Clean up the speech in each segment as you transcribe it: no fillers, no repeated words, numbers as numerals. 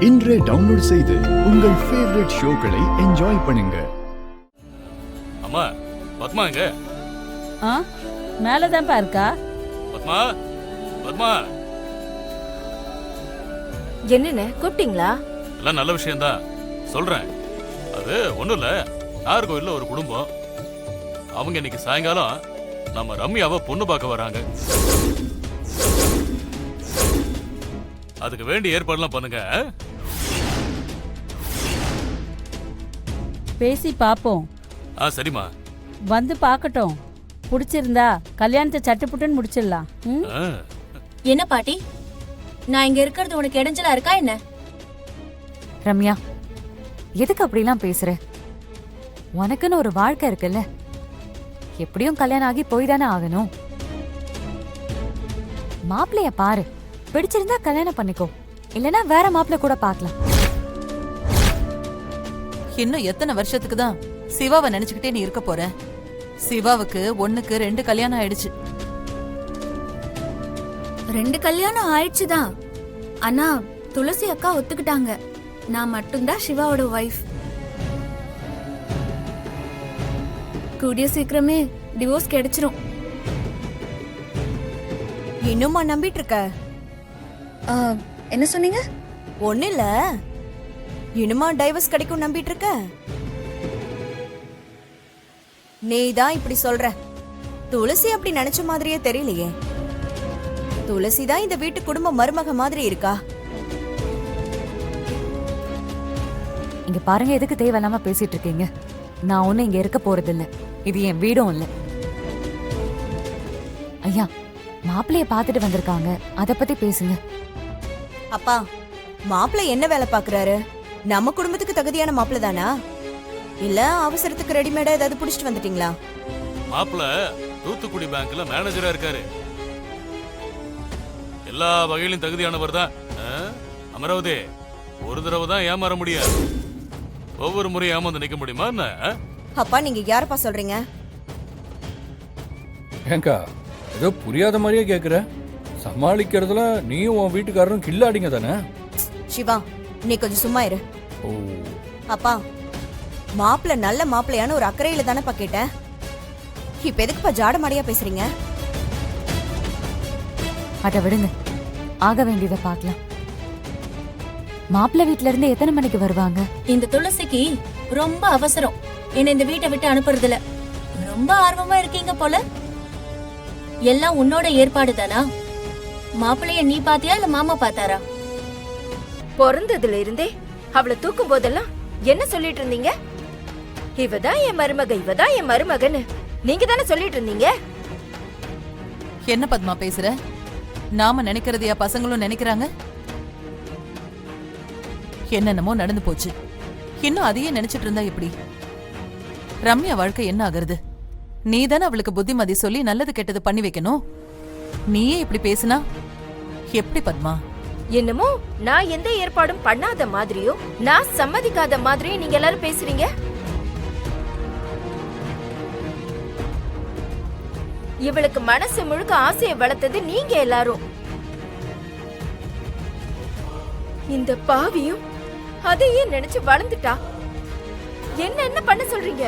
இன்றே டவுன்லோட் செய்து உங்கள் ஃபேவரட் ஷோக்களை என்ஜாய் பண்ணுங்க. அம்மா பத்மா எங்க? மேலதான்ப்பா இருக்கா. பத்மா பத்மா என்னன்னு கூப்பிட்டீங்களா? எல்லாம் நல்ல விஷயம்தான் சொல்றேன். அது ஒண்ணும் இல்ல, நாகர்கோவில்ல ஒரு குடும்பம். அவங்க இன்னைக்கு சாயங்காலம் நம்ம ரம்யாவை பொண்ணு பார்க்க வராங்க. அதுக்கு வேண்டிய ஏற்பாடுலாம் பண்ணுங்க. பேசி பாப்போம். சரிம்மா. வந்து பார்க்கட்டும். பிடிச்சிருந்தா கல்யாணத்தை சட்டுப்புட்டுன்னு முடிச்சிடலாம். என்ன பாட்டி, நான் இங்க இருக்கிறது உனக்கு இடைஞ்சலா இருக்கா என்ன? ரம்யா, எதுக்கு அப்படிலாம் பேசுற? உனக்குன்னு ஒரு வாழ்க்கை இருக்குல்ல. எப்படியும் கல்யாணம் ஆகி போய் தானே ஆகணும். மாப்பிள்ளைய பாரு, பிடிச்சிருந்தா கல்யாணம் பண்ணிக்கோ, இல்லனா வேற மாப்பிள்ளை கூட பார்க்கலாம். இன்னும் எத்தனை வருஷத்துக்கு தான் சிவாவை நினைச்சுக்கிட்டே நீ இருக்க போற? சிவாவுக்கு 1க்கு 2 கல்யாணம் ஆயிடுச்சு. 2 கல்யாணம் ஆயிடுச்சுதான். ஆனா துளசி அக்கா ஒத்துக்கிட்டாங்க. நான் மட்டும்தான் சிவாவோட வைஃப். கூடிய சீக்கிரமே டிவோர்ஸ் கிடைச்சிரும். இன்னுமா நம்பிட்டு இருக்க? என்ன சொன்னீங்க? ஒண்ணு இல்ல, இன்னுமா டைவர்ஸ் கிடைக்கும் நம்பிட்டு இருக்க? நீ தான் இப்படி சொல்ற. துளசி அப்படி நினைச்ச மாதிரியே தெரியலையே. துளசி தான் இந்த வீட்டு குடும்ப மருமக மாதிரி இருக்கா. இங்க பாருங்க, எதுக்கு தேவையில்லாம பேசிட்டு இருக்கீங்க? நான் ஒண்ணு இங்க இருக்க போறது இல்ல. இது என் வீடும் இல்ல. ஐயா, மாப்பிள்ளைய பாத்துட்டு வந்திருக்காங்க, அத பத்தி பேசுங்க. அப்பா, மாப்பிள்ளை என்ன வேலை பாக்குறாரு? நம்ம குடும்பத்துக்கு தகுதியான மாப்பிள்ளை தானா, இல்ல அவசரத்துக்கு ரெடிமேடா ஏதாவது புடிச்சிட்டு வந்துட்டீங்களா? மாப்பிள்ள தூத்துக்குடி பேங்க்ல மேனேஜரா இருக்காரு. எல்லா வகையிலும் தகுதியானவர் தான். அமராவதி, ஒரு தடவை தான் ஏமாற முடியாது, ஒவ்வொரு முறையும் ஏமாந்து நிக்க முடியுமா என்ன? அப்பா, நீங்க யாரப்பா சொல்றீங்க? ஏங்கா, ஏதோ புரியாத மாதிரியே கேக்குற. சமாளிக்கிறதுல நீயும் உன் வீட்டுக்காரரும் கில்லாடிங்க தானே? சிவா, நீ கொஞ்சம் சும்மா இரு. ஓ அப்பா, மாப்பிள்ள நல்ல மாப்பிள்ளையான ஒரு அக்கறையில தானேப்பா கேட்டேன். இப்ப எதுக்குப்பா ஜாட மாடியா பேசுறீங்க? அத விடுங்க, ஆக வேண்டியதை பார்க்கலாம். மாப்பிள்ளை வீட்ல இருந்து எத்தனை மணிக்கு வருவாங்க? இந்த துளசிக்கு ரொம்ப அவசரம். என்ன இந்த வீட்டை விட்டு அனுப்புறதுல ரொம்ப ஆர்வமா இருக்கீங்க போல. எல்லாம் உன்னோட ஏற்பாடு தானா? மாப்பிள்ளைய நீ பாத்தியா இல்ல மாமா பாத்தாரா? பிறந்ததுல இருந்தே அவளை தூக்கும் போதெல்லாம் என்ன சொல்லிட்டு இருந்தீங்க? இவதான் என் மருமக, இவதான் என் மருமகன்னு நீங்க தானே சொல்லிட்டு இருந்தீங்க. என்ன பத்மா பேசுற? நாம நினைக்கிறதையா பசங்களும் நினைக்கிறாங்க? என்னென்னமோ நடந்து போச்சு, இன்னும் அதையே நினைச்சிட்டு இருந்தா எப்படி? ரம்யா வாழ்க்கை என்ன ஆகுறது? நீ தானே அவளுக்கு புத்திமதி சொல்லி நல்லது கெட்டது பண்ணி வைக்கணும். நீயே இப்படி பேசுனா எப்படி பத்மா? என்னமோ நான் எந்த ஏற்பாடும் பண்ணாத மாதிரியோ, நான் சம்மதிக்காத மாதிரியும் நீங்க எல்லாரும் பேசுறீங்க. இவளுக்கு மனசு முழுக்க ஆசையை வளர்த்தது நீங்க எல்லாரும். இந்த பாவியும் அதையே நினைச்சு வளர்ந்துட்டா. என்ன பண்ண சொல்றீங்க?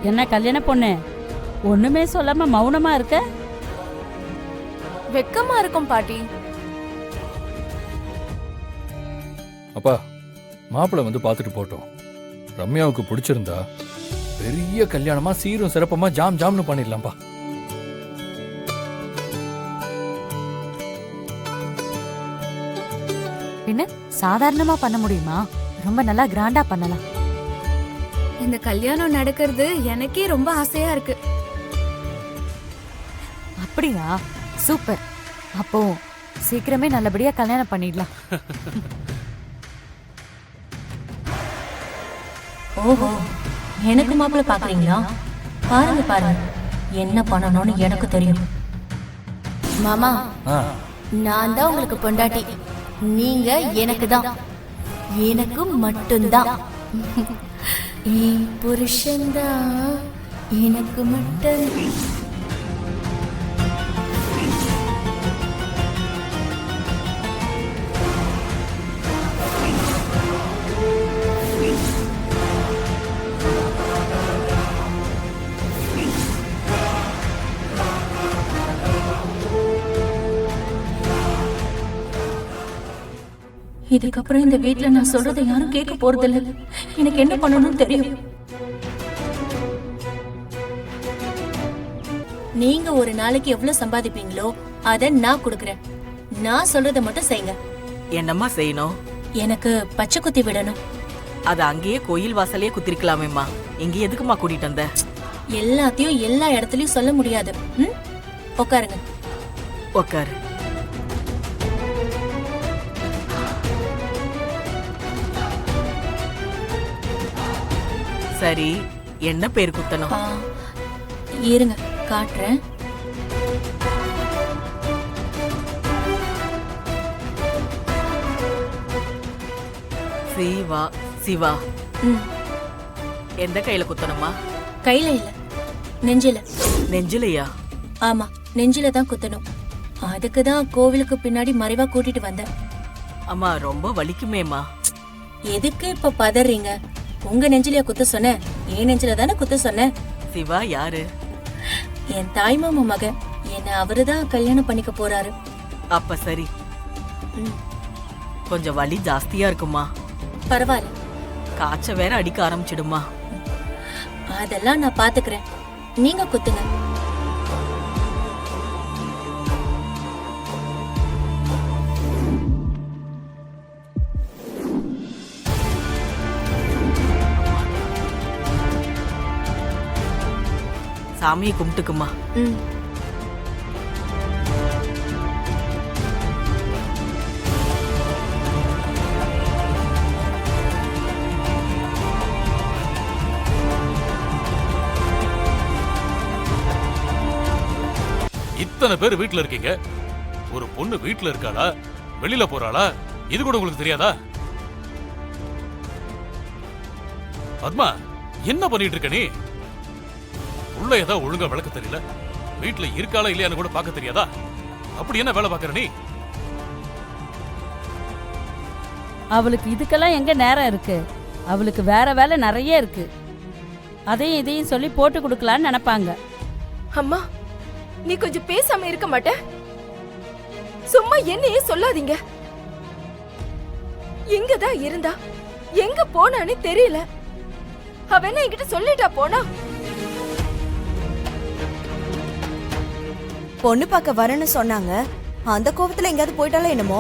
என்ன கல்யாண பொண்ணு, ஒண்ணுமே சொல்லாம மௌனமா இருக்க? வெக்கமா இருக்கும் பாட்டி. அப்பா, மாப்பிள்ளை வந்து பார்த்துட்டு போட்டோம். ரம்யாவுக்கு பிடிச்சிருந்தா பெரிய கல்யாணமா சீரும் சிறப்பமா ஜாம் ஜாம்னு பண்ணிடலாம்ப்பா. பின்ன சாதாரணமா பண்ண முடியுமா? ரொம்ப நல்லா கிராண்டா பண்ணலாம். இந்த கல்யாணம் நடக்கிறது எனக்கே ரொம்ப ஆசையா இருக்கு. அப்படியா? சூப்பர். அப்போ சீக்கிரமே நல்லபடியா கல்யாணம் பண்ணிடலாம். ஓஹோ, எனக்கு மாப்பிள்ள பாக்குறீங்களா? பாருங்க பாருங்க, என்ன பண்ணணும்னு எனக்கு தெரியும். மாமா, நான் தான் உங்களுக்கு பொண்டாட்டி, நீங்க எனக்கு தான், எனக்கு மட்டும்தான். புருஷன்தான் எனக்கு மட்டும். இதுக்கப்புறம் இந்த வீட்ல நான் சொல்றதை யாரும் கேட்க போறதில்ல. எனக்கு என்ன பண்ணணும்னு தெரியும். நீங்க ஒரு நாளைக்கு எவ்வளவு சம்பாதிப்பீங்களோ அத நான் கொடுக்கறேன். நான் சொல்றதை மட்டும் செய்யுங்க. என்னம்மா செய்யணும்? எனக்கு பச்சை குத்தி விடணும். அது அங்கேயே கோயில் வாசலே குத்திருக்கலாமேம்மா. இங்க எதுக்குமா கூட்டிட்டு வந்த? எல்லாத்தையும் எல்லா இடத்துலயும் சொல்ல முடியாது. உட்காருங்க. உக்காரு. சரி, என்ன பேர் குத்தணும்? இருங்க காட்டுறேன். சிவா. சிவா. எந்த கையில குத்தணுமா? கையில இல்ல, நெஞ்சில. நெஞ்சிலையா? ஆமா, நெஞ்சில தான் குத்தணும். அதுக்கு தான் கோவிலுக்கு பின்னாடி மறைவா கூட்டிட்டு வந்தேன். அம்மா ரொம்ப வலிக்குமேம்மா. எதுக்கு இப்ப பதறீங்க? உங்க நெஞ்சிலையா குத்த சொன்னேன்? என் நெஞ்சில தானே குத்த சொன்னேன். சிவா யாரு? என் தாய்மாமா மகன். என்ன அவருதான் கல்யாணம் பண்ணிக்க போறாரு. அப்ப சரி. கொஞ்சம் வலி ஜாஸ்தியா இருக்குமா? பரவாயில்ல. காய்ச்ச வேற அடிக்க ஆரம்பிச்சிடுமா? அதெல்லாம் நான் பாத்துக்கிறேன். நீங்க குத்துங்க. சாமியை கும்பிட்டுக்குமா. இத்தனை பேர் வீட்டுல இருக்கீங்க. ஒரு பொண்ணு வீட்டுல இருக்காளா வெளியில போறாளா இது கூட உங்களுக்கு தெரியாதா? பத்மா, என்ன பண்ணிட்டு இருக்க நீ? உள்ள ஏதாவது ஒழுங்கா விளக்க தெரியல. வீட்டுல இருக்காளா இல்லையான்னு கூட பார்க்க தெரியாதா? அப்படி என்ன வேலை பார்க்கற நீ? அவளுக்கு இதுக்கெல்லாம் எங்க நேரம் இருக்கு? அவளுக்கு வேற வேலை நிறைய இருக்கு. அதையும் இதையும் சொல்லி போட்டு கொடுக்கலான்னு நினைப்பாங்க. அம்மா, நீ கொஞ்சம் பேசாம இருக்க மாட்ட? சும்மா என்னையே சொல்லாதீங்க. எங்கதான் இருந்தா, எங்க போனான்னு தெரியல. அவ என்ன என்கிட்ட சொல்லிட்டா போனா? பொண்ணு பார்க்க வரேன்னு சொன்னாங்க. அந்த கோவத்துல எங்கேயாவது போயிட்டாலும் என்னமோ.